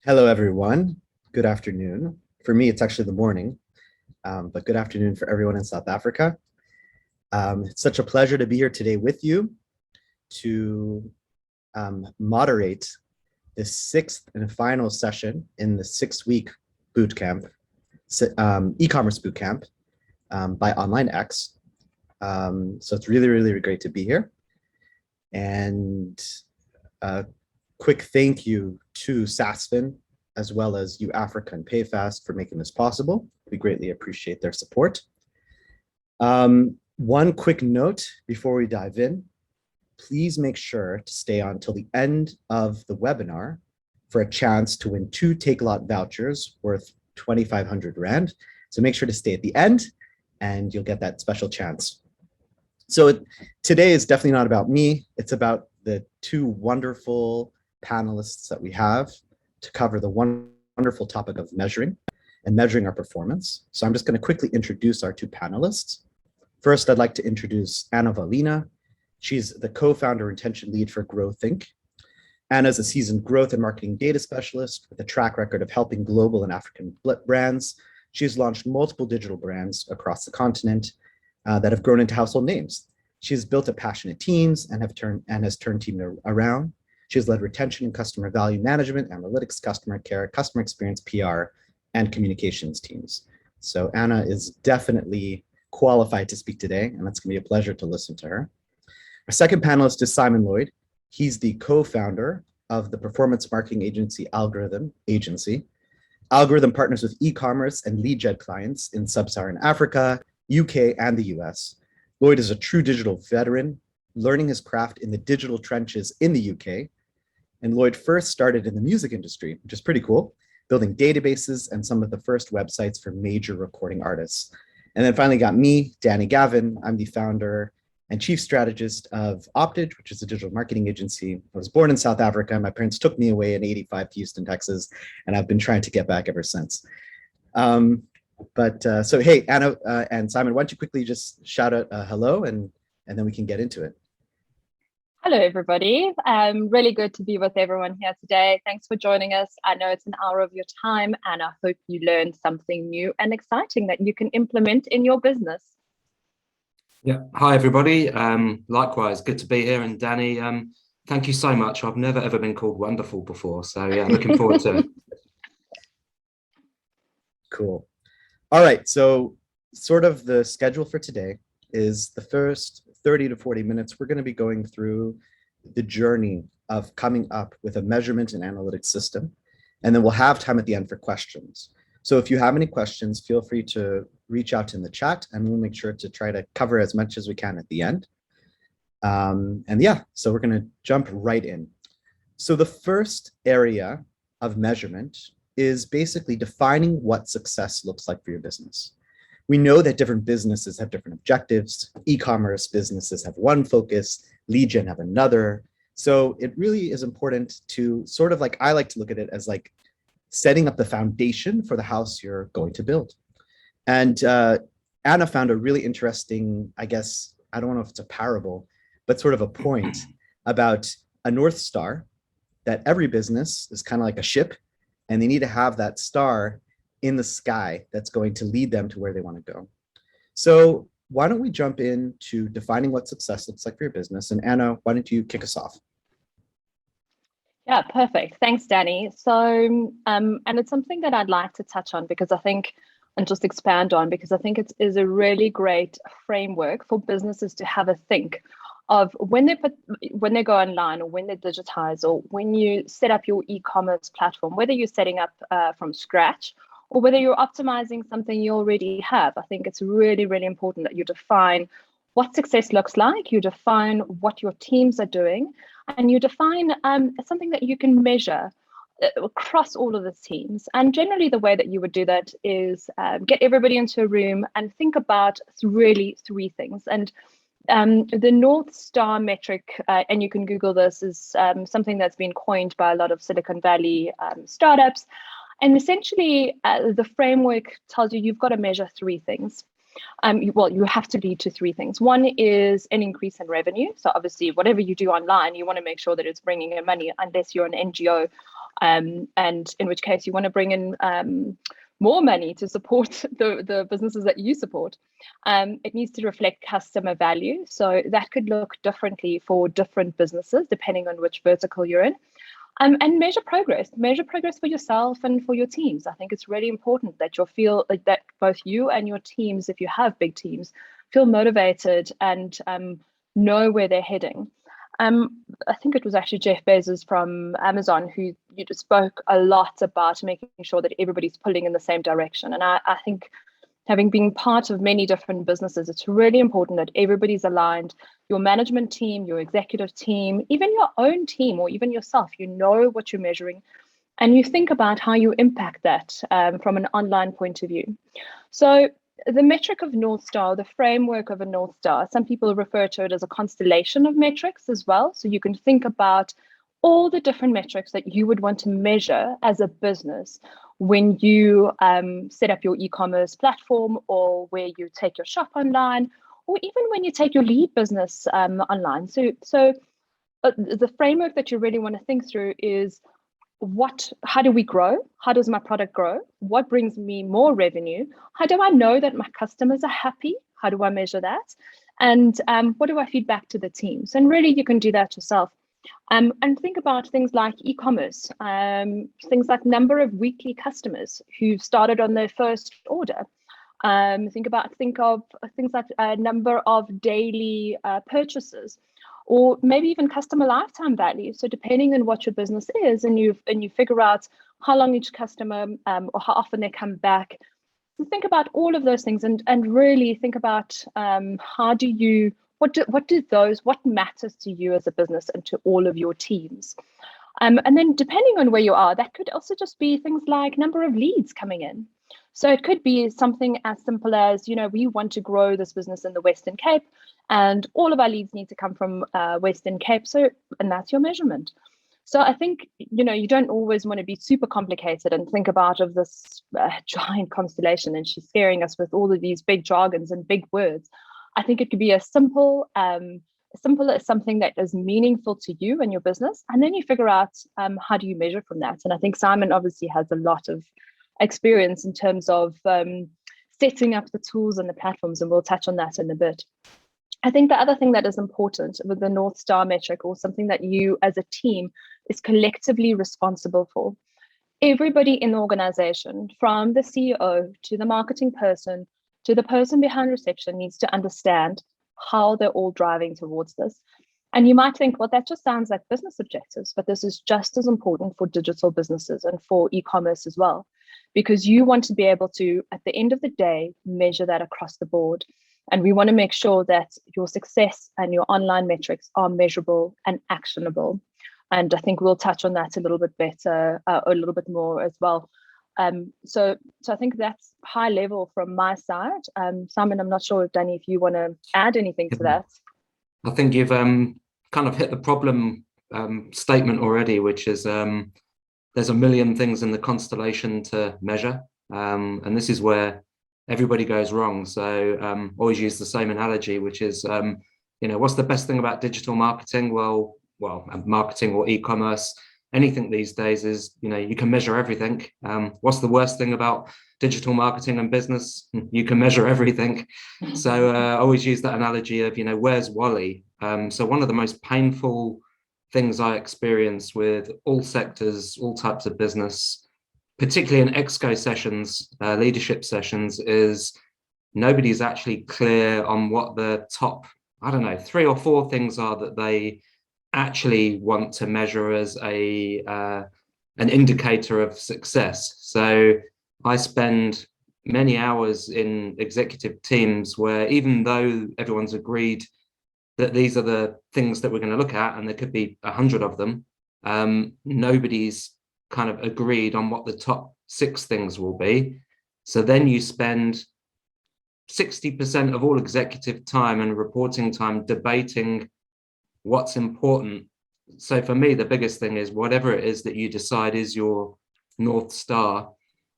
Hello, everyone. Good afternoon. For me, it's actually the morning, but good afternoon for everyone in South Africa. It's such a pleasure to be here today with you to moderate the sixth and final session in the 6-week bootcamp, e-commerce bootcamp by Online X. So it's really, really great to be here. And a quick thank you to Sasfin, as well as you Africa and PayFast for making this possible. We greatly appreciate their support. One quick note before we dive in, please make sure to stay on till the end of the webinar for a chance to win 2 Takealot vouchers worth 2,500 Rand. So make sure to stay at the end and you'll get that special chance. So today is definitely not about me. It's about the 2 wonderful panelists that we have to cover the wonderful topic of measuring our performance. So I'm just going to quickly introduce our 2 panelists. First, I'd like to introduce Anna Valina. She's the co-founder and retention lead for GrowThink. Anna is a seasoned growth and marketing data specialist with a track record of helping global and African brands. She's launched multiple digital brands across the continent that have grown into household names. She's built up passionate teams and has turned teams around. She has led retention and customer value management, analytics, customer care, customer experience, PR, and communications teams. So Anna is definitely qualified to speak today, and it's going to be a pleasure to listen to her. Our second panelist is Simon Lloyd. He's the co-founder of the performance marketing agency Algorithm Agency. Algorithm partners with e-commerce and lead gen clients in sub-Saharan Africa, UK, and the US. Lloyd is a true digital veteran, learning his craft in the digital trenches in the UK. And Lloyd first started in the music industry, which is pretty cool, building databases and some of the first websites for major recording artists. And then finally got me, Danny Gavin. I'm the founder and chief strategist of Adage, which is a digital marketing agency. I was born in South Africa. My parents took me away in '85 to Houston, Texas, and I've been trying to get back ever since. So hey, Anna and Simon, why don't you quickly just shout out hello, and then we can get into it. Hello, everybody. Really good to be with everyone here today. Thanks for joining us. I know it's an hour of your time, and I hope you learned something new and exciting that you can implement in your business. Yeah. Hi, everybody. Likewise, good to be here. And Danny, thank you so much. I've never, ever been called wonderful before. So yeah, looking forward to it. Cool. All right. So sort of the schedule for today is the first 30 to 40 minutes, we're going to be going through the journey of coming up with a measurement and analytics system. And then we'll have time at the end for questions. So if you have any questions, feel free to reach out in the chat and we'll make sure to try to cover as much as we can at the end. And yeah, so we're going to jump right in. So the first area of measurement is basically defining what success looks like for your business. We know that different businesses have different objectives. E-commerce businesses have one focus, lead gen have another. So it really is important to sort of like, I like to look at it as like setting up the foundation for the house you're going to build. And Anna found a really interesting, I guess, I don't know if it's a parable, but sort of a point about a North Star, that every business is kind of like a ship and they need to have that star in the sky that's going to lead them to where they want to go. So why don't we jump into defining what success looks like for your business? And Anna, why don't you kick us off? Yeah, perfect. Thanks, Danny. So, and it's something that I'd like to touch on because I think, and just expand on, because I think it is a really great framework for businesses to have a think of when they go online or when they digitize or when you set up your e-commerce platform, whether you're setting up from scratch or whether you're optimizing something you already have. I think it's really, really important that you define what success looks like, you define what your teams are doing, and you define something that you can measure across all of the teams. And generally the way that you would do that is get everybody into a room and think about really 3 things. And the North Star metric, and you can Google this, is something that's been coined by a lot of Silicon Valley startups. And essentially, the framework tells you you've got to measure 3 things. You have to lead to 3 things. One is an increase in revenue. So obviously, whatever you do online, you want to make sure that it's bringing in money, unless you're an NGO and in which case you want to bring in more money to support the businesses that you support. It needs to reflect customer value. So that could look differently for different businesses, depending on which vertical you're in. And measure progress for yourself and for your teams. I think it's really important that that both you and your teams, if you have big teams, feel motivated and know where they're heading. I think it was actually Jeff Bezos from Amazon who you just spoke a lot about making sure that everybody's pulling in the same direction. And I think, having been part of many different businesses, it's really important that everybody's aligned. Your management team, your executive team, even your own team, or even yourself, you know what you're measuring, and you think about how you impact that from an online point of view. So the metric of North Star, the framework of a North Star, some people refer to it as a constellation of metrics as well. So you can think about all the different metrics that you would want to measure as a business when you set up your e-commerce platform, or where you take your shop online, or even when you take your lead business online. So the framework that you really want to think through is, how do we grow? How does my product grow? What brings me more revenue? How do I know that my customers are happy? How do I measure that? And what do I feed back to the teams? And really, you can do that yourself. And think about things like e-commerce, things like number of weekly customers who've started on their first order. Think of things like number of daily purchases, or maybe even customer lifetime value. So depending on what your business is, and you figure out how long each customer or how often they come back. So think about all of those things, and really think about what matters to you as a business and to all of your teams. And then depending on where you are, that could also just be things like number of leads coming in. So it could be something as simple as, we want to grow this business in the Western Cape, and all of our leads need to come from Western Cape. And that's your measurement. So I think, you don't always want to be super complicated and think about of this giant constellation, and she's scaring us with all of these big jargons and big words. I think it could be as simple as something that is meaningful to you and your business. And then you figure out how do you measure from that. And I think Simon obviously has a lot of experience in terms of setting up the tools and the platforms, and we'll touch on that in a bit. I think the other thing that is important with the North Star metric, or something that you as a team is collectively responsible for. Everybody in the organization, from the CEO to the marketing person to the person behind reception, needs to understand how they're all driving towards this. And you might think, well, that just sounds like business objectives, but this is just as important for digital businesses and for e-commerce as well, because you want to be able to, at the end of the day, measure that across the board. And we want to make sure that your success and your online metrics are measurable and actionable. And I think we'll touch on that a little bit better, a little bit more as well. So I think that's high level from my side. Simon, I'm not sure if Danny, if you want to add anything to that. I think you've kind of hit the problem statement already, which is there's a million things in the constellation to measure. And this is where everybody goes wrong. So always use the same analogy, which is, what's the best thing about digital marketing? Well, marketing or e-commerce, anything these days is, you can measure everything. What's the worst thing about digital marketing and business? You can measure everything. So I always use that analogy of, where's Wally? So one of the most painful things I experience with all sectors, all types of business, particularly in exco sessions, leadership sessions, is nobody's actually clear on what the top, 3 or 4 things are that they actually want to measure as an indicator of success. So I spend many hours in executive teams where, even though everyone's agreed that these are the things that we're going to look at, and there could be 100 of them, nobody's kind of agreed on what the top 6 things will be. So then you spend 60% of all executive time and reporting time debating what's important. So for me, the biggest thing is, whatever it is that you decide is your North Star,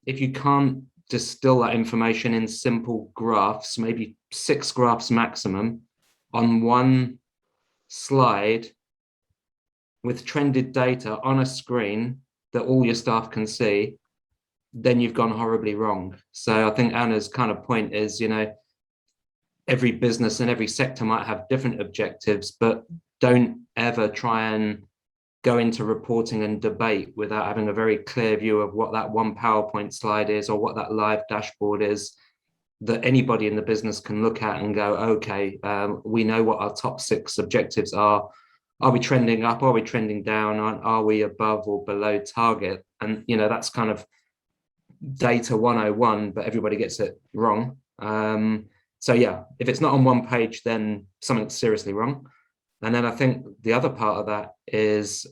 if you can't distill that information in simple graphs, maybe 6 graphs maximum, on one slide with trended data on a screen, that all your staff can see, then you've gone horribly wrong. So I think Anna's kind of point is, you know, every business and every sector might have different objectives, but don't ever try and go into reporting and debate without having a very clear view of what that one PowerPoint slide is or what that live dashboard is that anybody in the business can look at and go, okay, we know what our top 6 objectives are. Are we trending up? Are we trending down? Are we above or below target? And, you know, that's kind of data 101, but everybody gets it wrong. So yeah, if it's not on one page, then something's seriously wrong. And then I think the other part of that is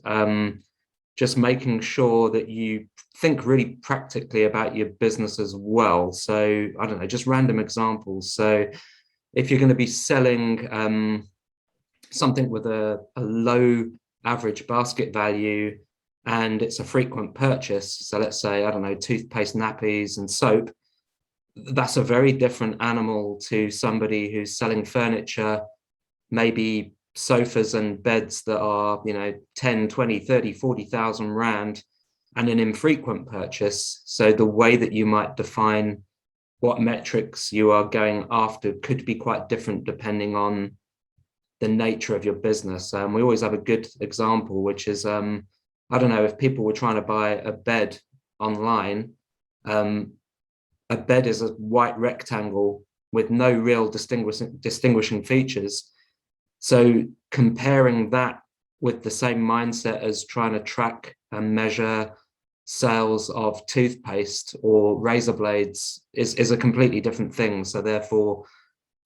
just making sure that you think really practically about your business as well. So I don't know, just random examples. So if you're going to be selling something with a low average basket value and it's a frequent purchase, so let's say, I don't know, toothpaste, nappies and soap, that's a very different animal to somebody who's selling furniture, maybe sofas and beds that are, you know, 10, 20, 30, 40,000 rand and an infrequent purchase. So the way that you might define what metrics you are going after could be quite different depending on the nature of your business. We always have a good example, which is, I don't know, if people were trying to buy a bed online, a bed is a white rectangle with no real distinguishing features. So comparing that with the same mindset as trying to track and measure sales of toothpaste or razor blades is a completely different thing. So therefore,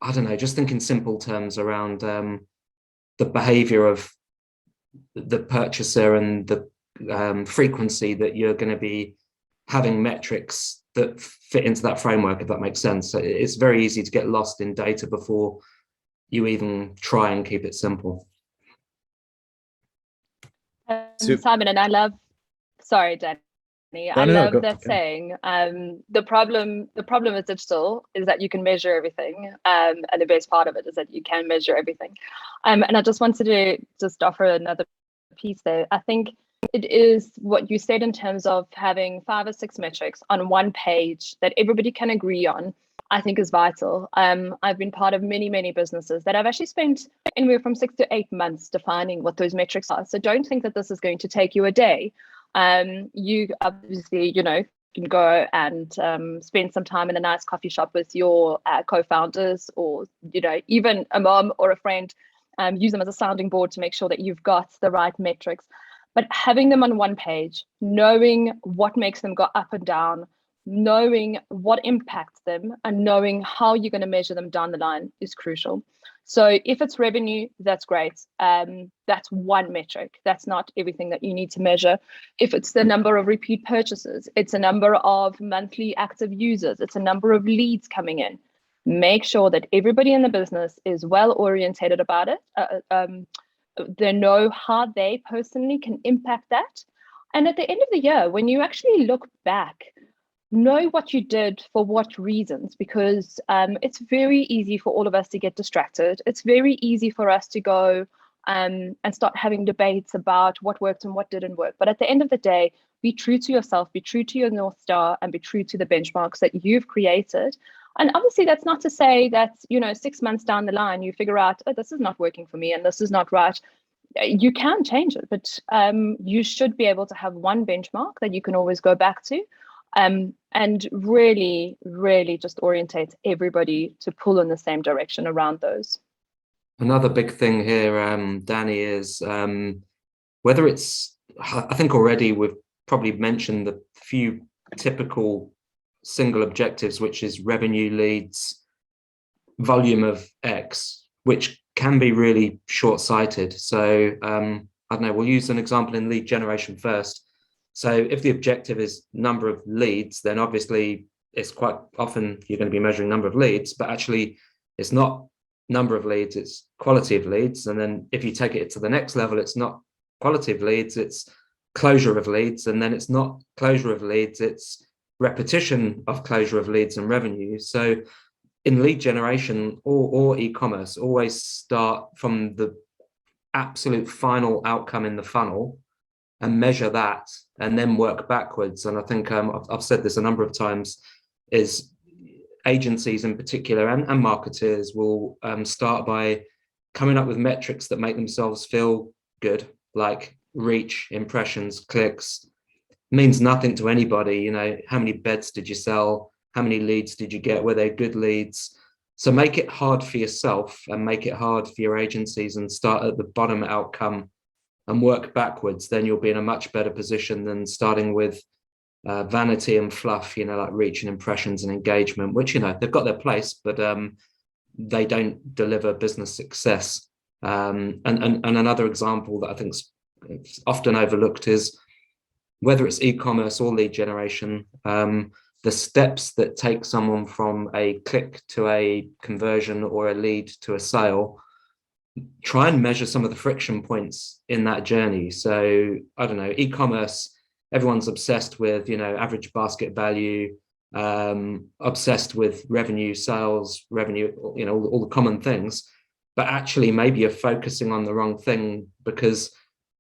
I don't know, just think in simple terms around the behavior of the purchaser and the frequency that you're going to be having metrics that fit into that framework, if that makes sense. So it's very easy to get lost in data before you even try and keep it simple. Simon, and I love, sorry, Danny, I love that saying. The problem with digital is that you can measure everything, and the best part of it is that you can measure everything. And I just wanted to just offer another piece there. I think it is what you said in terms of having 5 or 6 metrics on one page that everybody can agree on, I think is vital. I've been part of many businesses that have actually spent anywhere from 6 to 8 months defining what those metrics are. So don't think that this is going to take you a day. You obviously, you know, can go and spend some time in a nice coffee shop with your co-founders, or, you know, even a mom or a friend. Use them as a sounding board to make sure that you've got the right metrics. But having them on one page, knowing what makes them go up and down, knowing what impacts them, and knowing how you're going to measure them down the line is crucial. So if it's revenue, that's great. That's one metric. That's not everything that you need to measure. If it's the number of repeat purchases, it's a number of monthly active users, it's a number of leads coming in. Make sure that everybody in the business is well orientated about it. They know how they personally can impact that. And at the end of the year, when you actually look back, know what you did for what reasons, because it's very easy for all of us to get distracted. It's very easy for us to go and start having debates about what worked and what didn't work. But at the end of the day, be true to yourself, be true to your North Star, and be true to the benchmarks that you've created. And obviously, that's not to say that, you know, 6 months down the line, you figure out, oh, this is not working for me and this is not right. You can change it, but you should be able to have one benchmark that you can always go back to, and really just orientate everybody to pull in the same direction around those. Another big thing here, Danny, is whether it's, I think already we've probably mentioned the few typical single objectives, which is revenue, leads, volume of X, which can be really short-sighted. So I don't know, we'll use an example in lead generation first. So if the objective is number of leads, then obviously it's quite often you're going to be measuring number of leads, but actually it's not number of leads, it's quality of leads. And then if you take it to the next level, it's not quality of leads, it's closure of leads. And then it's not closure of leads, it's repetition of closure of leads and revenue. So in lead generation or e-commerce, always start from the absolute final outcome in the funnel and measure that, and then work backwards. And I think I've said this a number of times, is agencies in particular and marketers will start by coming up with metrics that make themselves feel good, like reach, impressions, clicks. Means nothing to anybody. You know, how many beds did you sell? How many leads did you get? Were they good leads? So make it hard for yourself and make it hard for your agencies, and start at the bottom outcome and work backwards. Then you'll be in a much better position than starting with vanity and fluff, you know, like reach and impressions and engagement, which, you know, they've got their place, but they don't deliver business success. And another example that I think is often overlooked is whether it's e-commerce or lead generation, the steps that take someone from a click to a conversion or a lead to a sale, try and measure some of the friction points in that journey. So I don't know, e-commerce, everyone's obsessed with, you know, average basket value, obsessed with revenue, sales, revenue, you know, all the common things. But actually maybe you're focusing on the wrong thing, because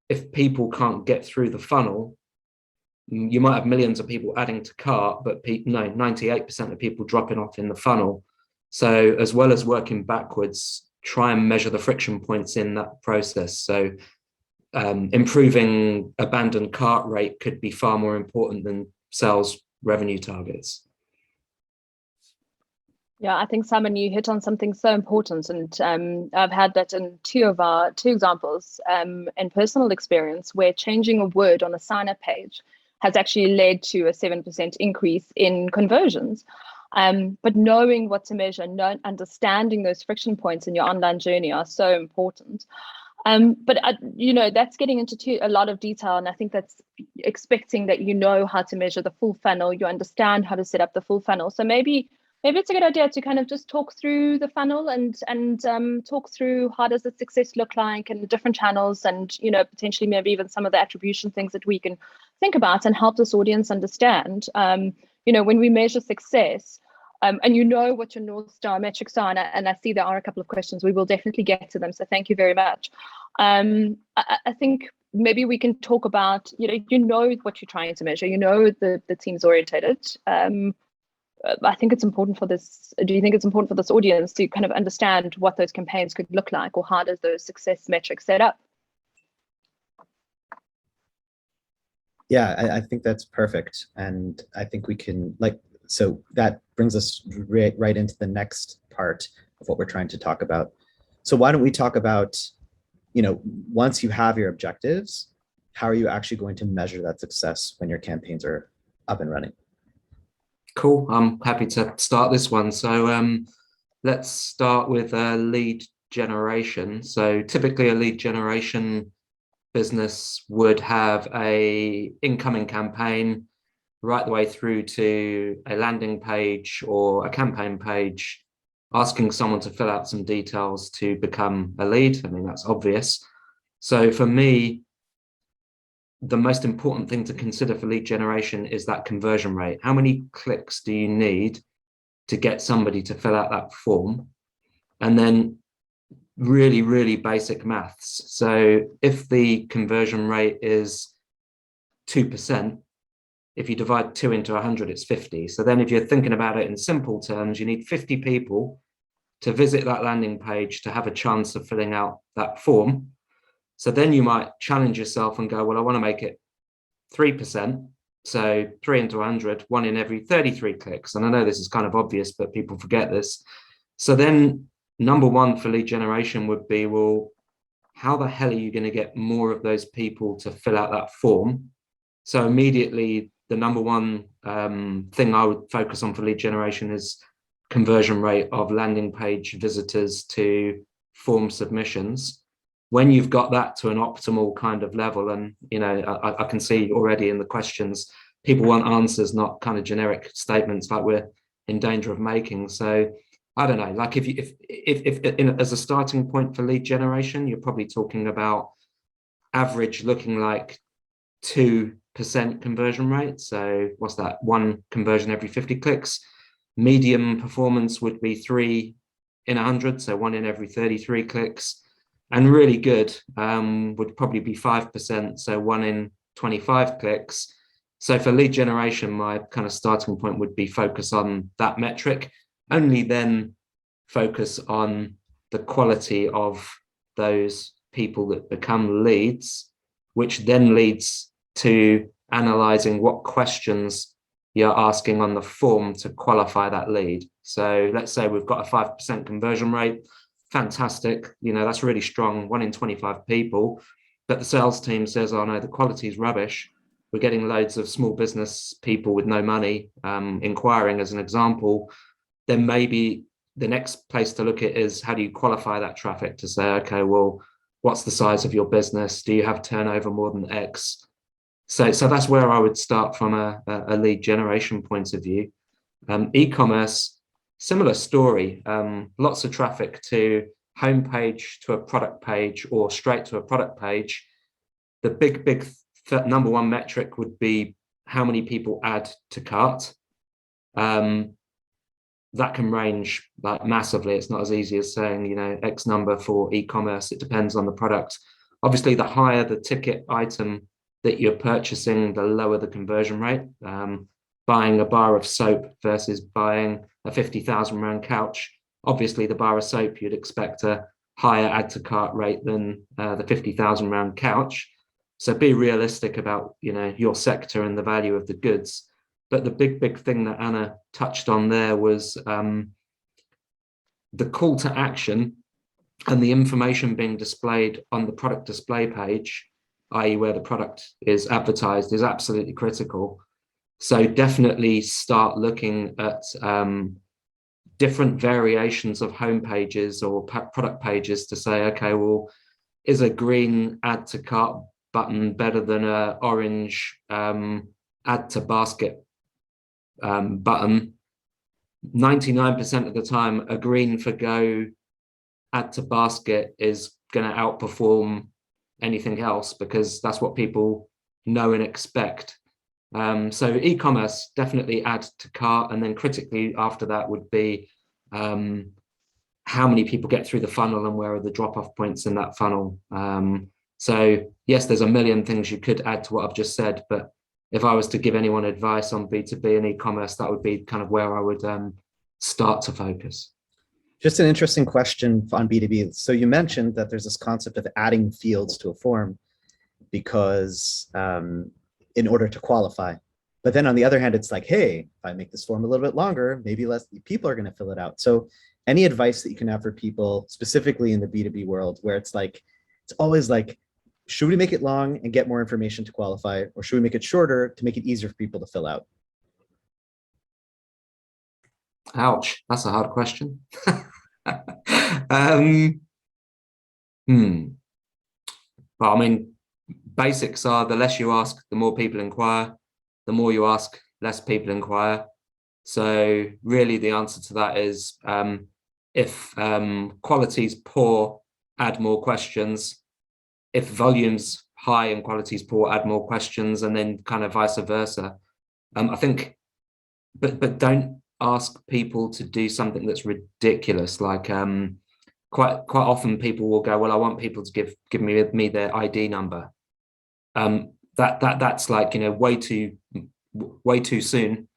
if people can't get through the funnel, you might have millions of people adding to cart, but 98% of people dropping off in the funnel. So as well as working backwards, try and measure the friction points in that process. So improving abandoned cart rate could be far more important than sales revenue targets. Yeah, I think, Simon, you hit on something so important, and I've had that in two examples in personal experience, where changing a word on a sign-up page has actually led to a 7% increase in conversions. But knowing what to measure, understanding those friction points in your online journey are so important. But you know, that's getting into a lot of detail, and I think that's expecting that you know how to measure the full funnel, you understand how to set up the full funnel. So maybe it's a good idea to kind of just talk through the funnel and talk through how does the success look like and the different channels, and, you know, potentially maybe even some of the attribution things that we can think about and help this audience understand. You know, when we measure success, and you know what your North Star metrics are, and I see there are a couple of questions. We will definitely get to them, so thank you very much. I think maybe we can talk about, you know what you're trying to measure, you know the team's orientated. I think it's important for this. Do you think it's important for this audience to kind of understand what those campaigns could look like, or how does those success metrics set up? Yeah, I think that's perfect. And I think we can, so that brings us right into the next part of what we're trying to talk about. So why don't we talk about, once you have your objectives, how are you actually going to measure that success when your campaigns are up and running? Cool. I'm happy to start this one. So let's start with lead generation. So typically a lead generation business would have a incoming campaign right the way through to a landing page or a campaign page, asking someone to fill out some details to become a lead. I mean, that's obvious. So for me, the most important thing to consider for lead generation is that conversion rate. How many clicks do you need to get somebody to fill out that form? And then really, really basic maths. So if the conversion rate is 2%, if you divide 2 into 100, it's 50. So then if you're thinking about it in simple terms, you need 50 people to visit that landing page to have a chance of filling out that form. So then you might challenge yourself and go, well, I want to make it 3%. So 3 into 100, 1 in every 33 clicks. And I know this is kind of obvious, but people forget this. So then number one for lead generation would be, well, how the hell are you going to get more of those people to fill out that form? So immediately, the number one thing I would focus on for lead generation is conversion rate of landing page visitors to form submissions. When you've got that to an optimal kind of level, and I can see already in the questions, people want answers, not kind of generic statements like we're in danger of making. So I don't know, like if as a starting point for lead generation, you're probably talking about average looking like 2% conversion rate. So what's that? 1 conversion every 50 clicks. Medium performance would be 3 in 100, so 1 in every 33 clicks. And really good would probably be 5%, so 1 in 25 clicks. So for lead generation, my kind of starting point would be focus on that metric, only then focus on the quality of those people that become leads, which then leads to analyzing what questions you're asking on the form to qualify that lead. So let's say we've got a 5% conversion rate. Fantastic. That's really strong, 1 in 25 people. But the sales team says, oh no, the quality is rubbish. We're getting loads of small business people with no money inquiring, as an example. Then maybe the next place to look at is, how do you qualify that traffic to say, okay, well, what's the size of your business? Do you have turnover more than X? So that's where I would start from a lead generation point of view. E-commerce, similar story. Lots of traffic to homepage, to a product page, or straight to a product page. The big number one metric would be how many people add to cart. That can range like massively. It's not as easy as saying, X number for e-commerce. It depends on the product. Obviously, the higher the ticket item that you're purchasing, the lower the conversion rate. Buying a bar of soap versus buying a 50,000 rand couch. Obviously, the bar of soap, you'd expect a higher add to cart rate than the 50,000 rand couch. So be realistic about, your sector and the value of the goods. But the big thing that Anna touched on there was the call to action and the information being displayed on the product display page, i.e. where the product is advertised, is absolutely critical. So definitely start looking at different variations of home pages or product pages to say, okay, well, is a green add to cart button better than a orange add to basket button? 99% of the time, a green for go add to basket is going to outperform anything else, because that's what people know and expect. So e-commerce, definitely add to cart, and then critically after that would be how many people get through the funnel and where are the drop-off points in that funnel. So yes, there's a million things you could add to what I've just said, but if I was to give anyone advice on B2B and e-commerce, that would be kind of where I would start to focus. Just an interesting question on B2B. So you mentioned that there's this concept of adding fields to a form because in order to qualify. But then on the other hand, it's like, hey, if I make this form a little bit longer, maybe less people are going to fill it out. So any advice that you can have for people, specifically in the B2B world, where it's like, it's always like, should we make it long and get more information to qualify, or should we make it shorter to make it easier for people to fill out? Ouch, that's a hard question. But I mean, basics are, the less you ask, the more people inquire. The more you ask, less people inquire. So really the answer to that is, if quality is poor, add more questions. If volume's high and quality is poor, add more questions, and then kind of vice versa. I think, but don't ask people to do something that's ridiculous. Like quite often people will go, well, I want people to give me their ID number. That's like, way too soon.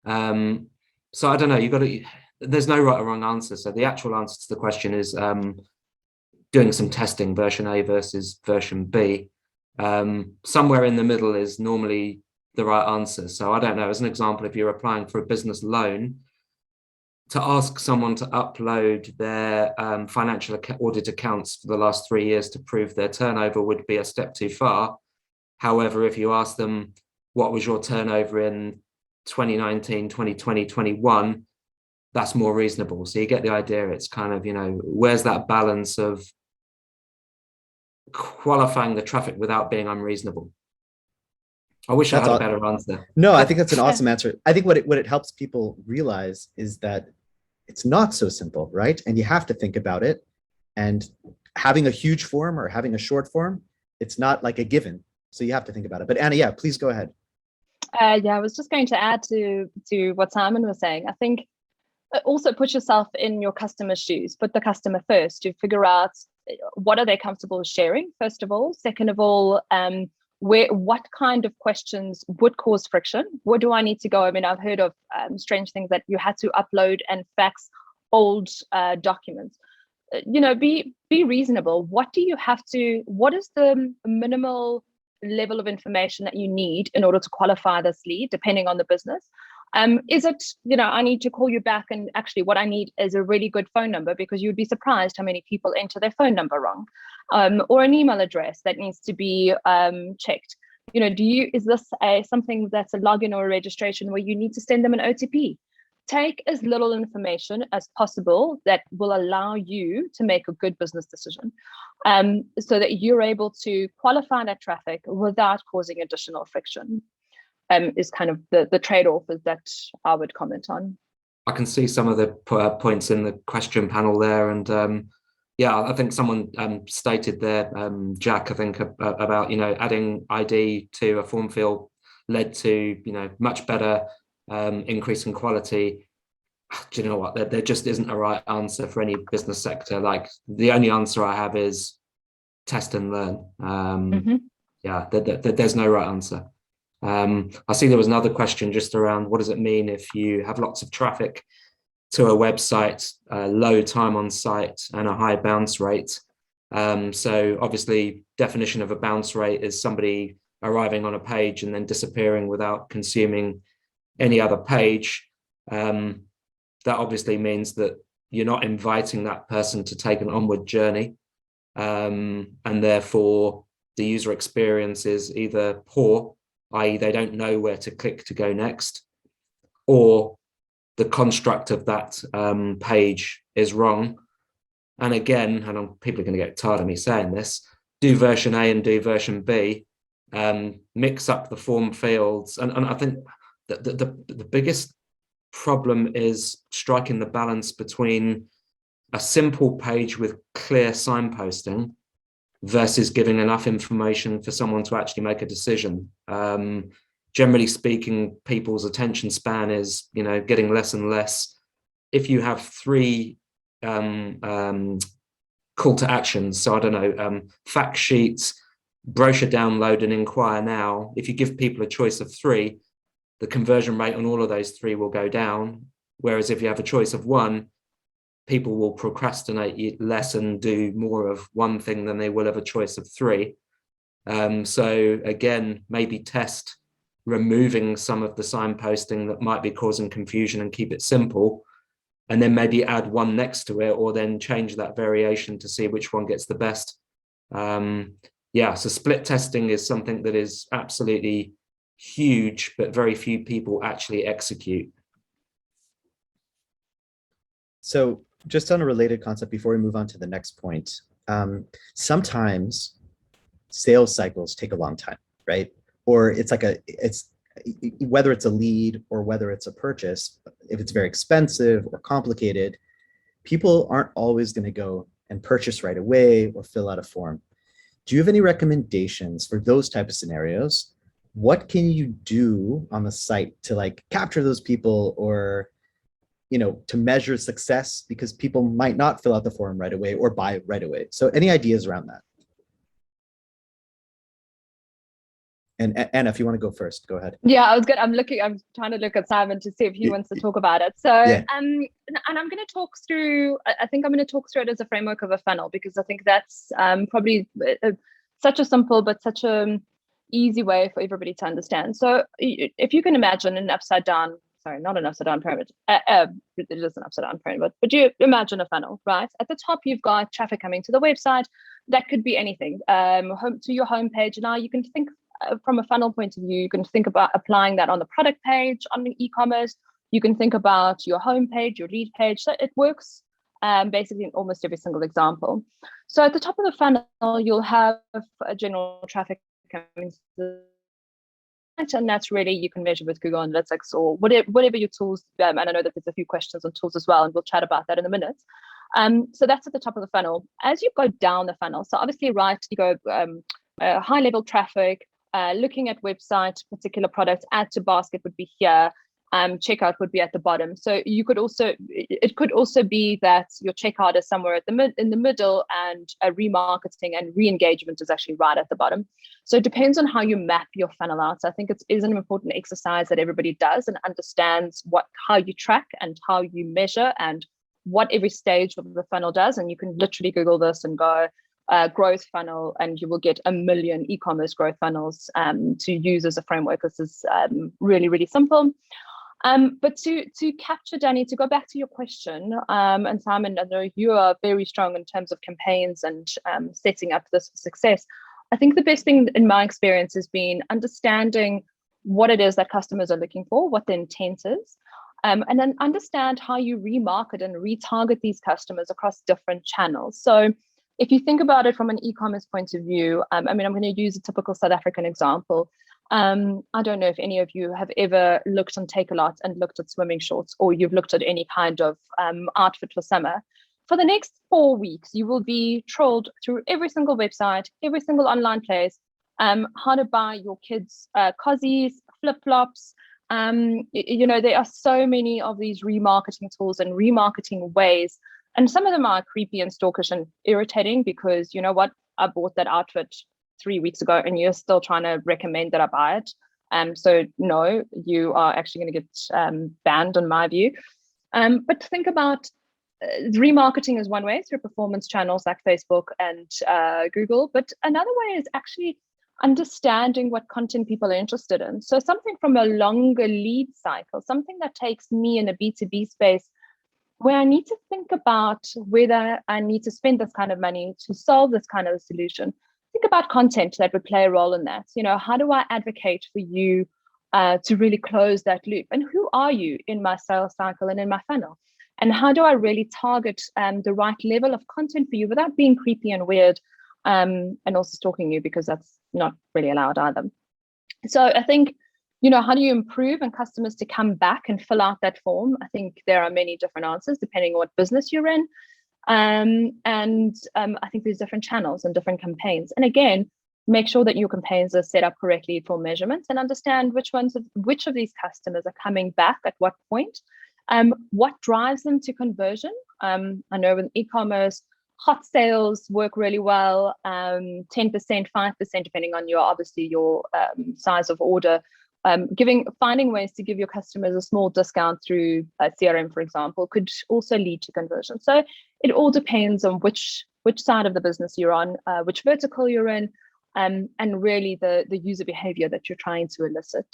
So I don't know, there's no right or wrong answer. So the actual answer to the question is doing some testing, version A versus version B. Somewhere in the middle is normally the right answer. So I don't know, as an example, if you're applying for a business loan, to ask someone to upload their financial audit accounts for the last 3 years to prove their turnover would be a step too far. However, if you ask them, what was your turnover in 2019, 2020, 21, that's more reasonable. So you get the idea. It's kind of, where's that balance of qualifying the traffic without being unreasonable? I wish I had a better answer. No, I think that's an awesome answer. I think what it helps people realize is that it's not so simple, right? And you have to think about it. And having a huge form or having a short form, it's not like a given. So you have to think about it. But Anna, yeah, please go ahead. Yeah, I was just going to add to what Simon was saying. I think also put yourself in your customer's shoes, put the customer first to figure out what are they comfortable sharing, first of all. Second of all, what kind of questions would cause friction? Where do I need to go? I mean, I've heard of strange things that you had to upload and fax old documents. Be reasonable. What is the minimal level of information that you need in order to qualify this lead, depending on the business? Is it, I need to call you back, and actually what I need is a really good phone number, because you'd be surprised how many people enter their phone number wrong, or an email address that needs to be checked. Is this something that's a login or a registration where you need to send them an OTP? Take as little information as possible that will allow you to make a good business decision, so that you're able to qualify that traffic without causing additional friction. Is kind of the trade-off that I would comment on. I can see some of the points in the question panel there, and I think someone stated there, Jack, I think about adding ID to a form field led to much better increase in quality. Do you know what? There just isn't a right answer for any business sector. Like, the only answer I have is test and learn. There's no right answer. I see there was another question just around what does it mean if you have lots of traffic to a website, low time on site and a high bounce rate. So obviously, definition of a bounce rate is somebody arriving on a page and then disappearing without consuming any other page. That obviously means that you're not inviting that person to take an onward journey, and therefore the user experience is either poor, i.e. they don't know where to click to go next, or the construct of that page is wrong. And again, people are going to get tired of me saying this, do version A and do version B, mix up the form fields. And I think that the biggest problem is striking the balance between a simple page with clear signposting versus giving enough information for someone to actually make a decision. Generally speaking, people's attention span is, getting less and less. If you have 3 call to actions, so I don't know, fact sheets, brochure download, and inquire now, if you give people a choice of 3, the conversion rate on all of those 3 will go down. Whereas if you have a choice of 1, people will procrastinate less and do more of one thing than they will have a choice of 3. So again, maybe test removing some of the signposting that might be causing confusion and keep it simple, and then maybe add 1 next to it, or then change that variation to see which one gets the best. So split testing is something that is absolutely huge, but very few people actually execute. So just on a related concept before we move on to the next point, sometimes sales cycles take a long time, right? Or it's whether it's a lead or whether it's a purchase, if it's very expensive or complicated, people aren't always going to go and purchase right away or fill out a form. Do you have any recommendations for those type of scenarios? What can you do on the site to capture those people, or to measure success, because people might not fill out the form right away or buy it right away? So any ideas around that? And Anna, if you want to go first, go ahead. Yeah, I was good. I'm trying to look at Simon to see if he wants to talk about it. So, yeah. And I'm going to talk through, I think I'm going to talk through it as a framework of a funnel, because I think that's probably such a simple, but such a easy way for everybody to understand. So if you can imagine not an upside down pyramid, it is an upside down pyramid, but you imagine a funnel, right? At the top, you've got traffic coming to the website. That could be anything, home to your homepage. Now you can think from a funnel point of view, you can think about applying that on the product page, on the e-commerce. You can think about your homepage, your lead page. So it works basically in almost every single example. So at the top of the funnel, you'll have a general traffic coming to the site, and that's really, you can measure with Google Analytics or whatever your tools. And I know that there's a few questions on tools as well, and we'll chat about that in a minute. So that's at the top of the funnel. As you go down the funnel, so obviously, right, you go high level traffic, looking at website, particular products, add to basket would be here. checkout would be at the bottom. So you could also, it could also be that your checkout is somewhere at in the middle, and remarketing and re-engagement is actually right at the bottom. So it depends on how you map your funnel out. So I think it is an important exercise that everybody does and understands how you track and how you measure and what every stage of the funnel does. And you can literally Google this and go growth funnel, and you will get 1 million e-commerce growth funnels to use as a framework. This is really, really simple. But to capture, Danny, to go back to your question, and Simon, I know you are very strong in terms of campaigns and setting up this for success. I think the best thing in my experience has been understanding what it is that customers are looking for, what the intent is, and then understand how you remarket and retarget these customers across different channels. So if you think about it from an e-commerce point of view, I mean, I'm going to use a typical South African example. I don't know if any of you have ever looked on Takealot and looked at swimming shorts, or you've looked at any kind of outfit for summer. For the next 4 weeks, you will be trolled through every single website, every single online place, how to buy your kids cozies, flip-flops. There are so many of these remarketing tools and remarketing ways, and some of them are creepy and stalkish and irritating, because you know what, I bought that outfit 3 weeks ago and you're still trying to recommend that I buy it. So no, you are actually going to get banned on my view. But think about remarketing is one way through performance channels like Facebook and Google. But another way is actually understanding what content people are interested in. So something from a longer lead cycle, something that takes me in a B2B space, where I need to think about whether I need to spend this kind of money to solve this kind of a solution. Think about content that would play a role in that. How do I advocate for you to really close that loop? And who are you in my sales cycle and in my funnel? And how do I really target the right level of content for you without being creepy and weird, and also stalking you, because that's not really allowed either. So I think, how do you improve and customers to come back and fill out that form? I think there are many different answers depending on what business you're in. I think there's different channels and different campaigns. And again, make sure that your campaigns are set up correctly for measurements, and understand which of these customers are coming back at what point. What drives them to conversion? I know with e-commerce, hot sales work really well, 10%, 5%, depending on your size of order. Finding ways to give your customers a small discount through CRM, for example, could also lead to conversion. So it all depends on which side of the business you're on, which vertical you're in, and really the user behavior that you're trying to elicit.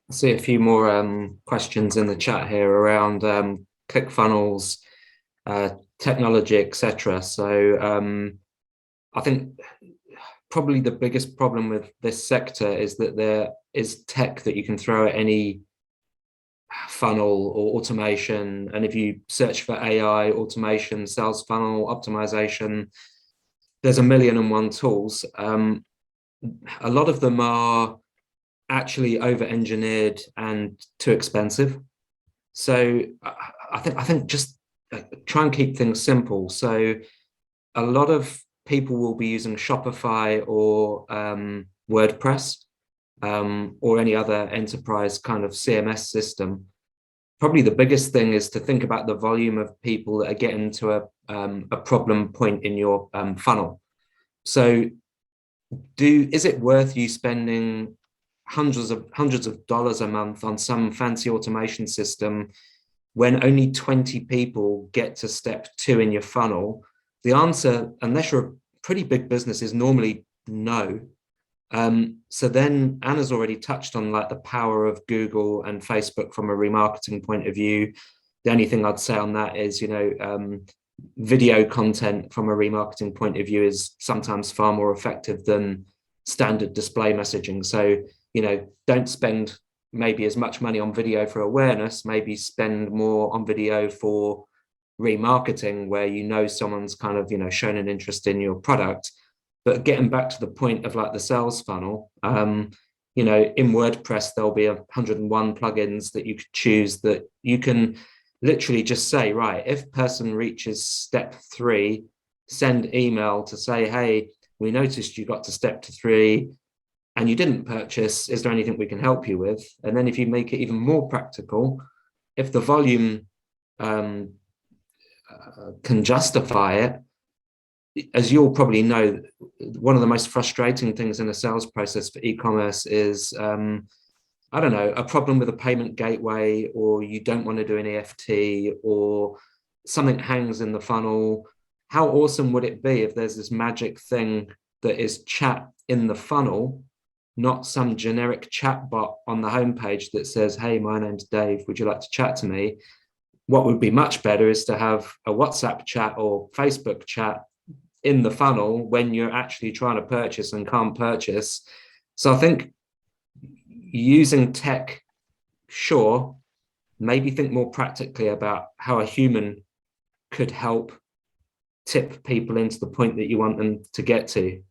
I see a few more questions in the chat here around ClickFunnels, technology, etc. So I think probably the biggest problem with this sector is that there is tech that you can throw at any funnel or automation. And if you search for AI, automation, sales funnel, optimization, there's 1,000,001 tools. A lot of them are actually over-engineered and too expensive. So I think just try and keep things simple. So a lot of people will be using Shopify or WordPress, or any other enterprise kind of CMS system. Probably the biggest thing is to think about the volume of people that are getting to a problem point in your funnel. So is it worth you spending hundreds of dollars a month on some fancy automation system when only 20 people get to step 2 in your funnel? The answer, unless you're a pretty big business, is normally no. So then Anna's already touched on like the power of Google and Facebook from a remarketing point of view. The only thing I'd say on that is, video content from a remarketing point of view is sometimes far more effective than standard display messaging. So, don't spend maybe as much money on video for awareness, maybe spend more on video for remarketing, where someone's kind of shown an interest in your product. But getting back to the point of like the sales funnel, in WordPress there'll be 101 plugins that you could choose, that you can literally just say, right, if person reaches step 3, send email to say, hey, we noticed you got to step 3, and you didn't purchase, is there anything we can help you with? And then if you make it even more practical, if the volume can justify it, as you'll probably know, one of the most frustrating things in a sales process for e-commerce is, I don't know, a problem with a payment gateway, or you don't want to do an EFT, or something hangs in the funnel. How awesome would it be if there's this magic thing that is chat in the funnel, not some generic chat bot on the homepage that says, hey, my name's Dave, would you like to chat to me? What would be much better is to have a WhatsApp chat or Facebook chat in the funnel when you're actually trying to purchase and can't purchase. So I think using tech, sure, maybe think more practically about how a human could help tip people into the point that you want them to get to.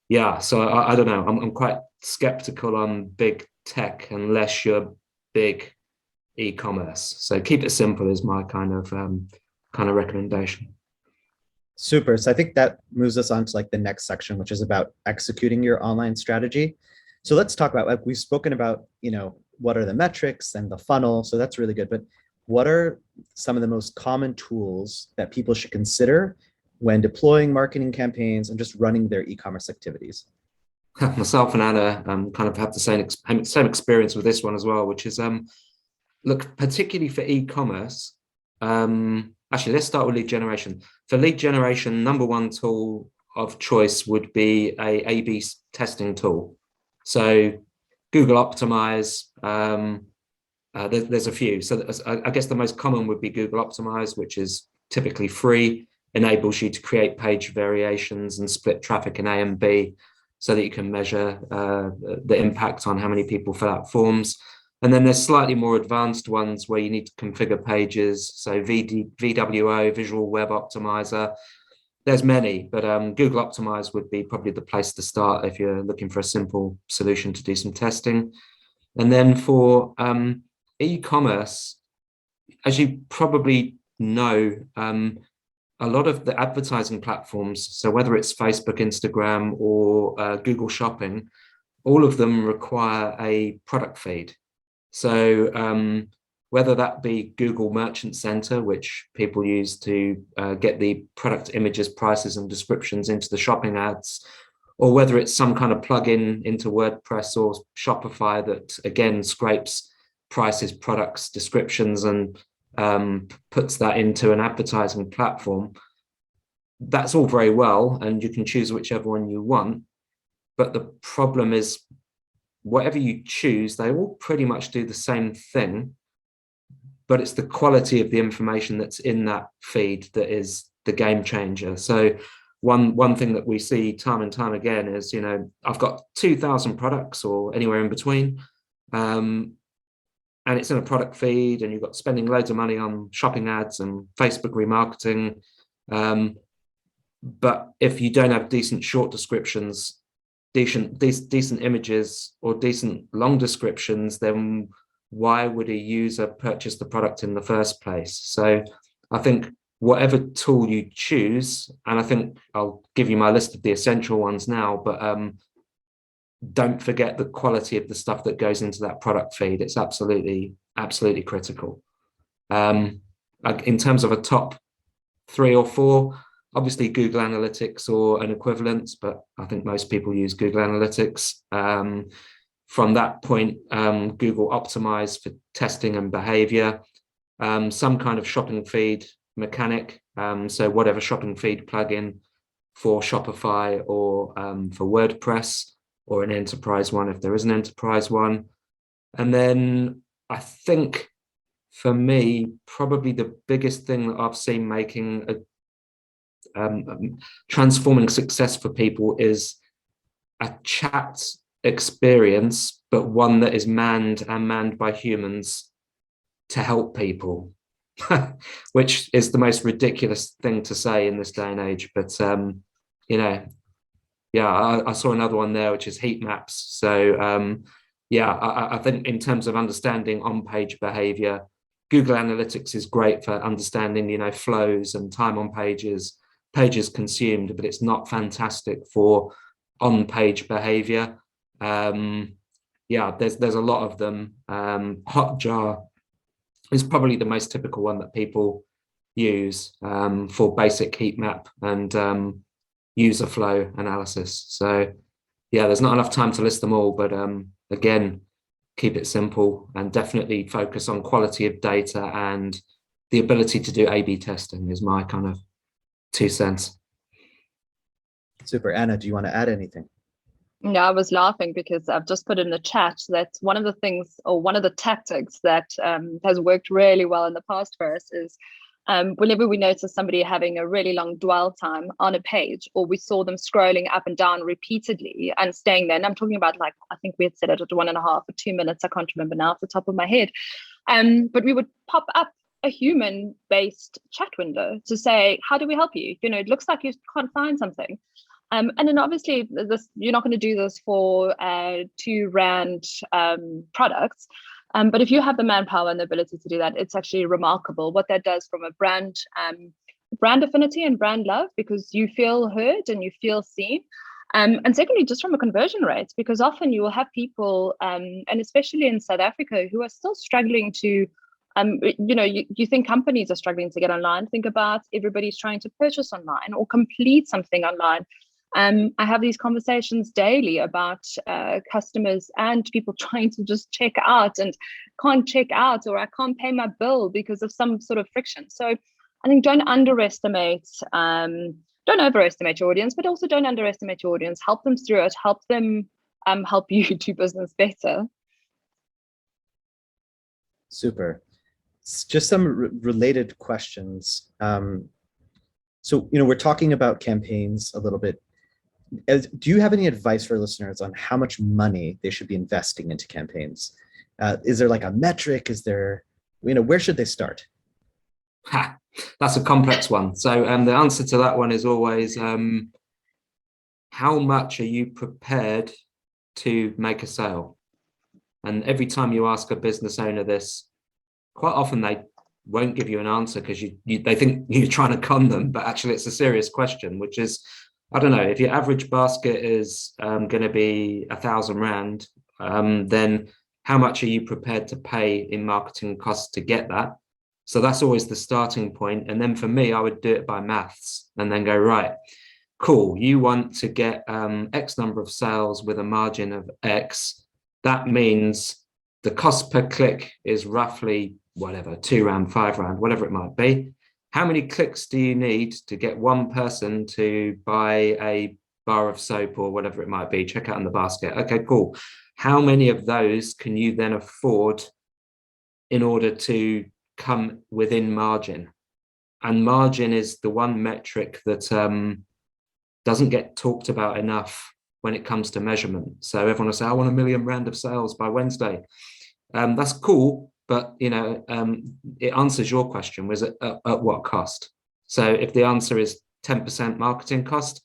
Yeah, so I don't know. I'm quite skeptical on big tech unless you're big e-commerce. So keep it simple is my kind of recommendation. Super. So I think that moves us on to like the next section, which is about executing your online strategy. So let's talk about, like, we've spoken about, what are the metrics and the funnel. So that's really good. But what are some of the most common tools that people should consider when deploying marketing campaigns and just running their e-commerce activities? Myself and Anna kind of have the same experience with this one as well, which is, look, particularly for e-commerce, actually, let's start with lead generation. For lead generation, number one tool of choice would be a A/B testing tool. So Google Optimize, there's a few. So I guess the most common would be Google Optimize, which is typically free, enables you to create page variations and split traffic in A and B so that you can measure the impact on how many people fill out forms. And then there's slightly more advanced ones where you need to configure pages. So VWO, Visual Web Optimizer. There's many, but Google Optimize would be probably the place to start if you're looking for a simple solution to do some testing. And then for e-commerce, as you probably know, a lot of the advertising platforms, so whether it's Facebook, Instagram, or Google Shopping, all of them require a product feed. So whether that be Google Merchant Center, which people use to get the product images, prices, and descriptions into the shopping ads, or whether it's some kind of plugin into WordPress or Shopify that, again, scrapes prices, products, descriptions, and puts that into an advertising platform. That's all very well, and you can choose whichever one you want. But the problem is, whatever you choose, they all pretty much do the same thing, but it's the quality of the information that's in that feed that is the game changer. So one thing that we see time and time again is, I've got 2,000 products or anywhere in between, and it's in a product feed, and you've got spending loads of money on shopping ads and Facebook remarketing. But if you don't have decent short descriptions, decent images, or decent long descriptions, then why would a user purchase the product in the first place? So I think whatever tool you choose, and I think I'll give you my list of the essential ones now, but don't forget the quality of the stuff that goes into that product feed. It's absolutely critical. In terms of a top 3 or 4, obviously Google Analytics or an equivalent, but I think most people use Google Analytics. From that point, Google Optimize for testing and behavior, some kind of shopping feed mechanic. So whatever shopping feed plugin for Shopify or for WordPress, or an enterprise one if there is an enterprise one. And then I think for me, probably the biggest thing that I've seen making a transforming success for people is a chat experience, but one that is manned by humans to help people, which is the most ridiculous thing to say in this day and age. But I saw another one there, which is heat maps. So I think in terms of understanding on-page behavior, Google Analytics is great for understanding, flows and time on pages consumed, but it's not fantastic for on-page behavior. Yeah, there's a lot of them. Hotjar is probably the most typical one that people use for basic heat map and user flow analysis. So yeah, there's not enough time to list them all, but again, keep it simple and definitely focus on quality of data and the ability to do A/B testing is my kind of 2 cents. Super. Anna, do you want to add anything? Yeah, I was laughing because I've just put in the chat that one of the things, or one of the tactics that has worked really well in the past for us is whenever we notice somebody having a really long dwell time on a page, or we saw them scrolling up and down repeatedly and staying there, and I'm talking about, like, I think we had set it at 1.5 or 2 minutes, I can't remember now off the top of my head, but we would pop up a human-based chat window to say, how do we help you? You know, it looks like you can't find something. And then obviously you're not going to do this for £2 products. But if you have the manpower and the ability to do that, it's actually remarkable what that does from a brand affinity and brand love, because you feel heard and you feel seen. And secondly, just from a conversion rate, because often you will have people, and especially in South Africa, who are still struggling to, you think companies are struggling to get online. Think about everybody's trying to purchase online or complete something online. I have these conversations daily about customers and people trying to just check out and can't check out, or I can't pay my bill because of some sort of friction. So I think don't overestimate your audience, but also don't underestimate your audience. Help them through it. Help them help you do business better. Super. Just some related questions. So, we're talking about campaigns a little bit. Do you have any advice for listeners on how much money they should be investing into campaigns? Is there like a metric? Is there, where should they start? That's a complex one. So the answer to that one is always, how much are you prepared to make a sale? And every time you ask a business owner this, quite often they won't give you an answer because they think you're trying to con them, but actually it's a serious question, which is, I don't know, if your average basket is going to be 1,000 Rand, then how much are you prepared to pay in marketing costs to get that? So that's always the starting point. And then for me, I would do it by maths and then go, right, cool, you want to get X number of sales with a margin of X. That means the cost per click is roughly whatever, 2 Rand, 5 Rand, whatever it might be. How many clicks do you need to get one person to buy a bar of soap or whatever it might be? Check out in the basket. Okay, cool. How many of those can you then afford in order to come within margin? And margin is the one metric that doesn't get talked about enough when it comes to measurement. So everyone will say, I want 1 million Rand of sales by Wednesday. That's cool. But, it answers your question, was it at what cost? So if the answer is 10% marketing cost,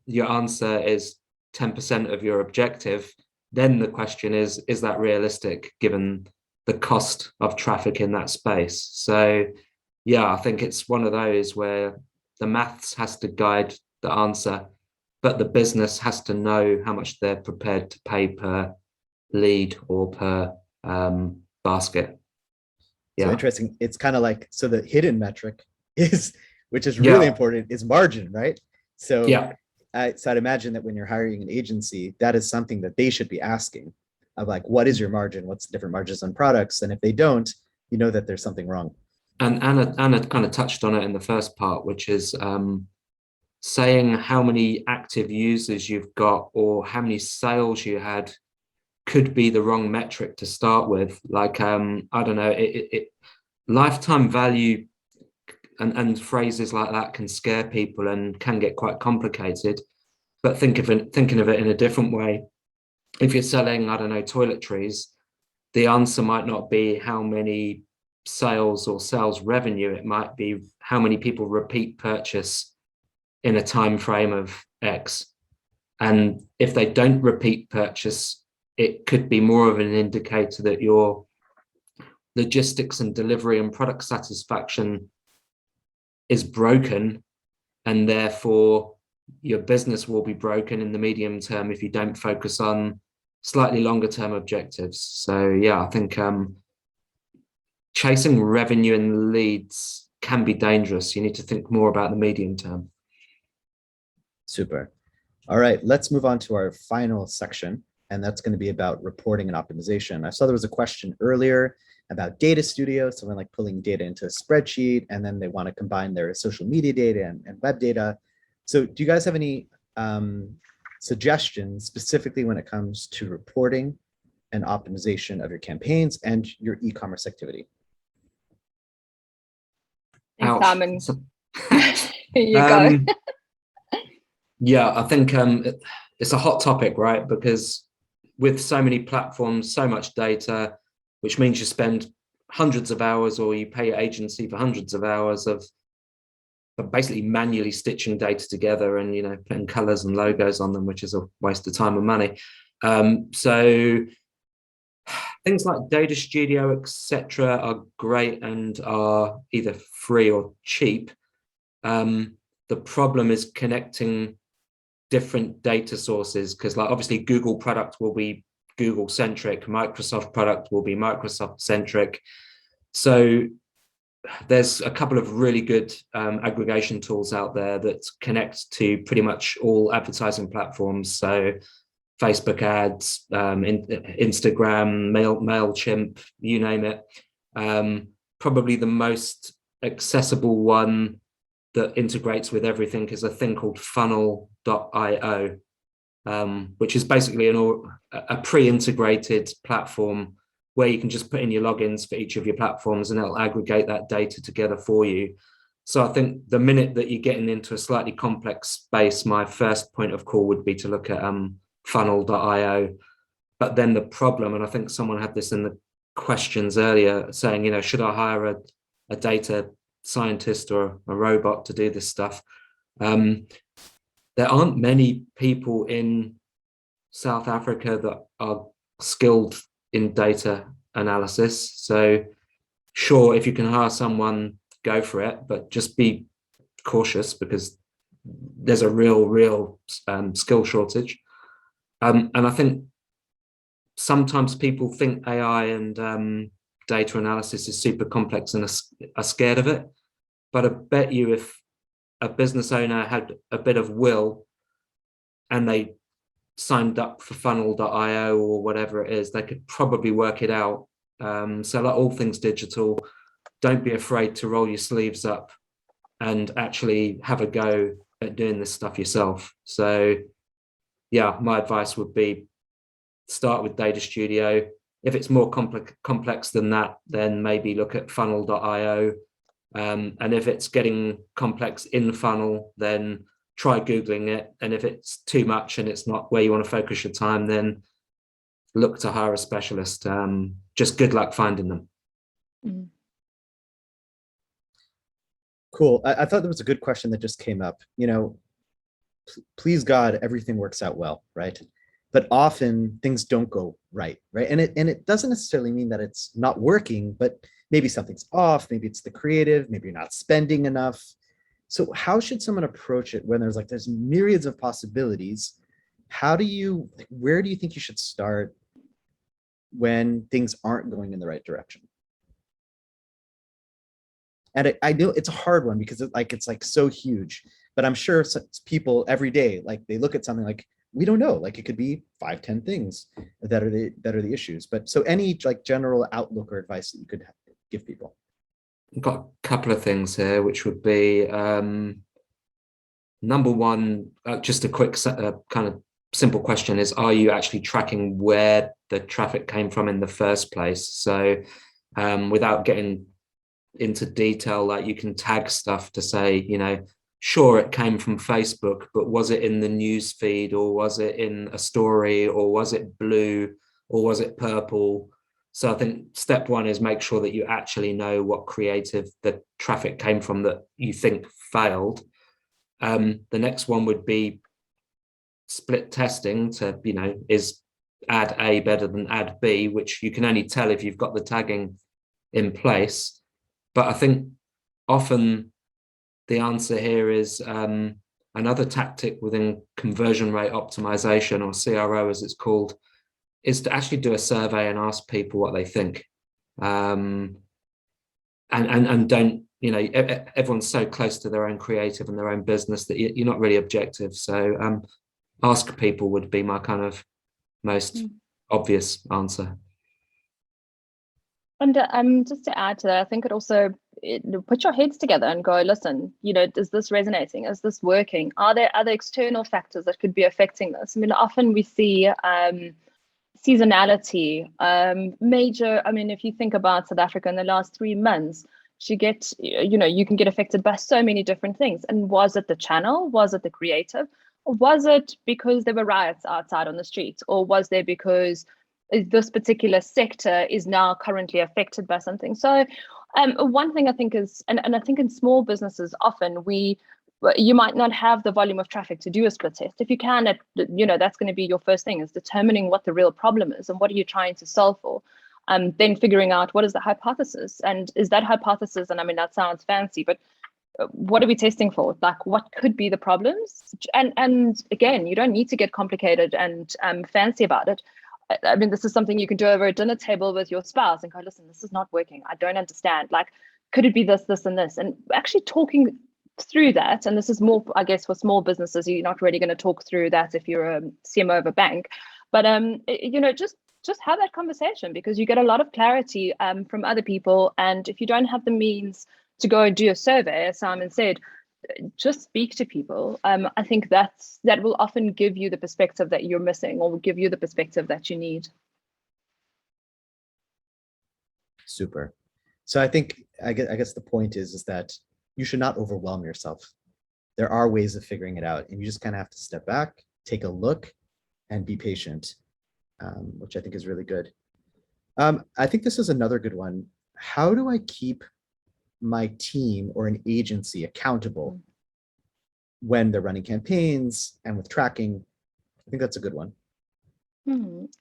your answer is 10% of your objective, then the question is that realistic given the cost of traffic in that space? So, yeah, I think it's one of those where the maths has to guide the answer, but the business has to know how much they're prepared to pay per lead or per basket. So Yeah. interesting. It's kind of like, so the hidden metric is, which is really important, is margin, right? So yeah. So I'd imagine that when you're hiring an agency, that is something that they should be asking of, like, what is your margin? What's the different margins on products? And if they don't, you know that there's something wrong. And Anna kind of touched on it in the first part, which is saying how many active users you've got or how many sales you had could be the wrong metric to start with. Like, I don't know, lifetime value and phrases like that can scare people and can get quite complicated. But thinking of it in a different way, if you're selling, I don't know, toiletries, the answer might not be how many sales or sales revenue. It might be how many people repeat purchase in a time frame of X. And if they don't repeat purchase, it could be more of an indicator that your logistics and delivery and product satisfaction is broken, and therefore your business will be broken in the medium term if you don't focus on slightly longer term objectives. So yeah, I think chasing revenue and leads can be dangerous. You need to think more about the medium term. Super. All right, let's move on to our final section, and that's going to be about reporting and optimization. I saw there was a question earlier about data studio, someone like pulling data into a spreadsheet, and then they want to combine their social media data and web data. So do you guys have any suggestions specifically when it comes to reporting and optimization of your campaigns and your e-commerce activity? Thanks, Simon. Here you go. Yeah, I think it's a hot topic, right? Because with so many platforms, so much data, which means you spend hundreds of hours or you pay your agency for hundreds of hours of basically manually stitching data together and, you know, putting colors and logos on them, which is a waste of time and money. So things like Data Studio, etc., are great and are either free or cheap. The problem is connecting different data sources, because like obviously Google product will be Google centric, Microsoft product will be Microsoft centric. So there's a couple of really good aggregation tools out there that connect to pretty much all advertising platforms. So Facebook ads, Instagram, MailChimp, you name it. Probably the most accessible one that integrates with everything is a thing called funnel.io, which is basically a pre-integrated platform where you can just put in your logins for each of your platforms and it'll aggregate that data together for you. So I think the minute that you're getting into a slightly complex space, my first point of call would be to look at funnel.io. But then the problem, and I think someone had this in the questions earlier, saying, you know, should I hire a data scientist or a robot to do this stuff? There aren't many people in South Africa that are skilled in data analysis. So sure, if you can hire someone, go for it, but just be cautious because there's a real skill shortage. And I think sometimes people think AI and data analysis is super complex and are scared of it. But I bet you if a business owner had a bit of will and they signed up for funnel.io or whatever it is, they could probably work it out. So like all things digital, don't be afraid to roll your sleeves up and actually have a go at doing this stuff yourself. So yeah, my advice would be start with Data Studio. If it's more complex than that, then maybe look at funnel.io. And if it's getting complex in funnel, then try Googling it. And if it's too much and it's not where you want to focus your time, then look to hire a specialist. Just good luck finding them. Mm. Cool. I thought there was a good question that just came up. You know, please God, everything works out well, right? But often things don't go right? And it doesn't necessarily mean that it's not working, but maybe something's off, maybe it's the creative, maybe you're not spending enough. So how should someone approach it when there's myriads of possibilities? Where do you think you should start when things aren't going in the right direction? And I know it's a hard one because it's like so huge, but I'm sure people every day, like they look at something like, we don't know, like it could be 5-10 things that are the issues. But so any like general outlook or advice that you could give people? I've got a couple of things here, which would be number one, just a quick kind of simple question is, are you actually tracking where the traffic came from in the first place? So without getting into detail, like you can tag stuff to say, you know, sure, it came from Facebook, but was it in the news feed, or was it in a story, or was it blue, or was it purple? So I think step one is make sure that you actually know what creative the traffic came from that you think failed. The next one would be split testing to, you know, is ad A better than ad B, which you can only tell if you've got the tagging in place. But I think often the answer here is, and another tactic within conversion rate optimization, or CRO as it's called, is to actually do a survey and ask people what they think. And don't, you know, everyone's so close to their own creative and their own business that you're not really objective. So ask people would be my kind of most obvious answer. And just to add to that, I think it also put your heads together and go, listen, you know, is this resonating? Is this working? Are there other external factors that could be affecting this? I mean, often we see seasonality, major. I mean, if you think about South Africa in the last 3 months, you can get affected by so many different things. And was it the channel? Was it the creative? Or was it because there were riots outside on the streets? Or was there because this particular sector is now currently affected by something? So one thing I think is, and I think in small businesses, often you might not have the volume of traffic to do a split test. If you can, that's going to be your first thing, is determining what the real problem is and what are you trying to solve for. Then figuring out what is the hypothesis, and is that hypothesis, and I mean, that sounds fancy, but what are we testing for? Like, what could be the problems? And again, you don't need to get complicated and fancy about it. I mean, this is something you can do over a dinner table with your spouse and go, listen, this is not working. I don't understand. Like, could it be this, this, and this? And actually talking through that, and this is more, I guess, for small businesses, you're not really going to talk through that if you're a CMO of a bank. But, just have that conversation, because you get a lot of clarity from other people. And if you don't have the means to go and do a survey, as Simon said, just speak to people. I think that will often give you the perspective that you're missing, or will give you the perspective that you need. Super. So I think, I guess the point is that you should not overwhelm yourself. There are ways of figuring it out, and you just kind of have to step back, take a look, and be patient, which I think is really good. I think this is another good one. How do I keep my team or an agency accountable when they're running campaigns and with tracking? I think that's a good one.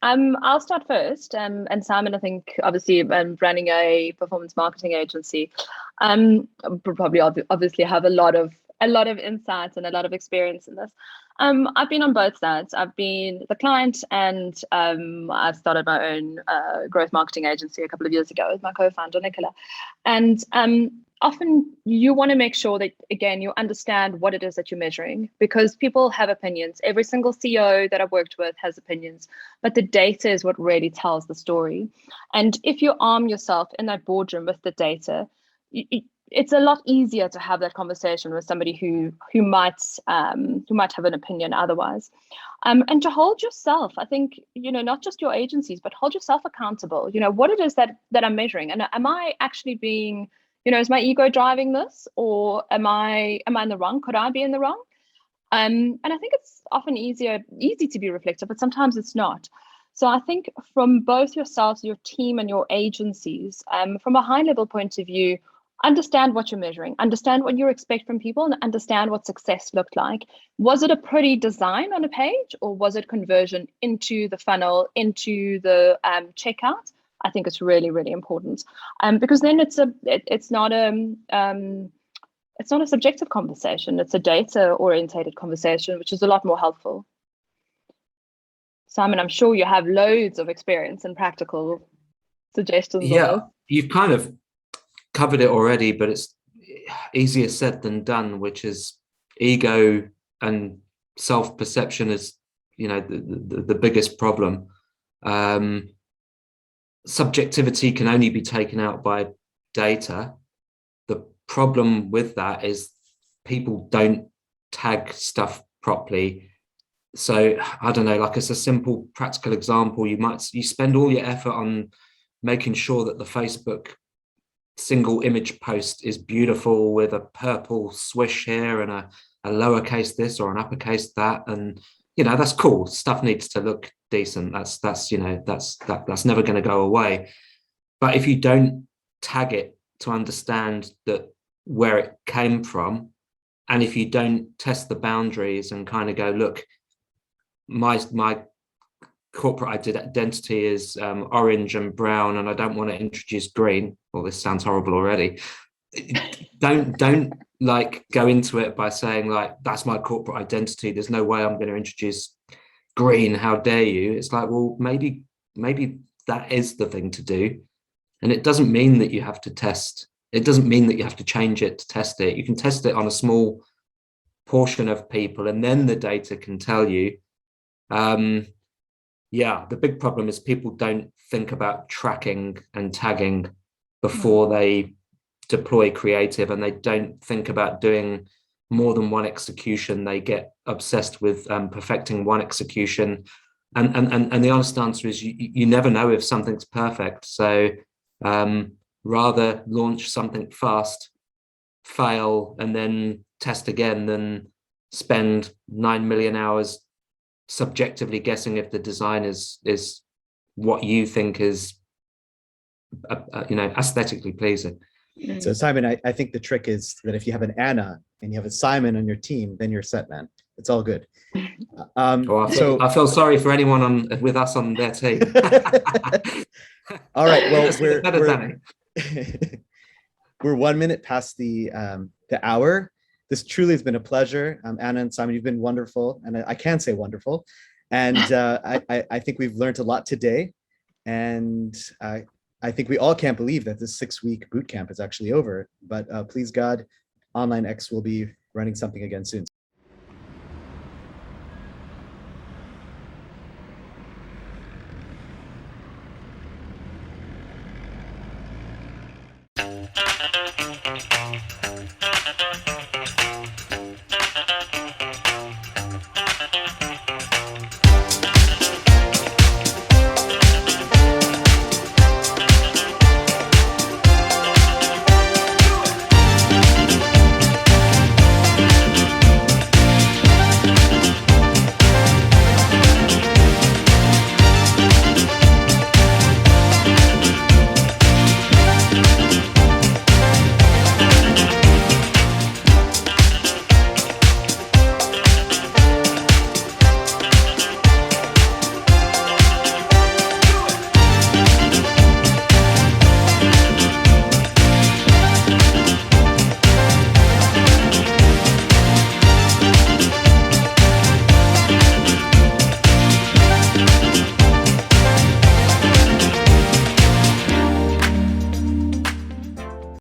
I'll start first. And Simon, I think, obviously, running a performance marketing agency, probably obviously have a lot of insights and a lot of experience in this. I've been on both sides. I've been the client, and I started my own growth marketing agency a couple of years ago with my co-founder Nicola. And often you want to make sure that, again, you understand what it is that you're measuring, because people have opinions. Every single CEO that I've worked with has opinions, but the data is what really tells the story. And if you arm yourself in that boardroom with the data, it's a lot easier to have that conversation with somebody who might have an opinion otherwise, and to hold yourself, I think, not just your agencies, but hold yourself accountable. What it is that I'm measuring, and am I actually being, is my ego driving this, or am I in the wrong? Could I be in the wrong? And I think it's often easy to be reflective, but sometimes it's not. So I think from both yourselves, your team, and your agencies, from a high level point of view, understand what you're measuring, understand what you expect from people, and understand what success looked like. Was it a pretty design on a page, or was it conversion into the funnel, into the checkout? I think it's really, really important, because then it's not a subjective conversation. It's a data-orientated conversation, which is a lot more helpful. Simon, I'm sure you have loads of experience and practical suggestions. Yeah, you've kind of covered it already, but it's easier said than done, which is ego and self-perception is, the biggest problem. Subjectivity can only be taken out by data. The problem with that is people don't tag stuff properly. So I don't know, like, it's a simple practical example. You spend all your effort on making sure that the Facebook single image post is beautiful with a purple swish here and a lowercase this or an uppercase that, and that's cool. Stuff needs to look decent. That's never going to go away. But if you don't tag it to understand that where it came from, and if you don't test the boundaries and kind of go, look, my corporate identity is orange and brown, and I don't want to introduce green. Well, this sounds horrible already. don't like go into it by saying like, that's my corporate identity, there's no way I'm going to introduce green, how dare you. It's like, well, maybe that is the thing to do. And it doesn't mean that you have to test. It doesn't mean that you have to change it to test it. You can test it on a small portion of people, and then the data can tell you. Yeah, the big problem is people don't think about tracking and tagging before they deploy creative, and they don't think about doing more than one execution. They get obsessed with perfecting one execution. And the honest answer is you never know if something's perfect. So rather launch something fast, fail, and then test again than spend 9 million hours subjectively guessing if the design is what you think is aesthetically pleasing. So Simon, I think the trick is that if you have an Anna and you have a Simon on your team, then you're set, man. It's all good. I feel sorry for anyone with us on their team. All right, well, we're 1 minute past the hour. This truly has been a pleasure. Anna and Simon, you've been wonderful, and I can say wonderful. And I think we've learned a lot today. And I think we all can't believe that this 6-week boot camp is actually over. But please God, Online X will be running something again soon.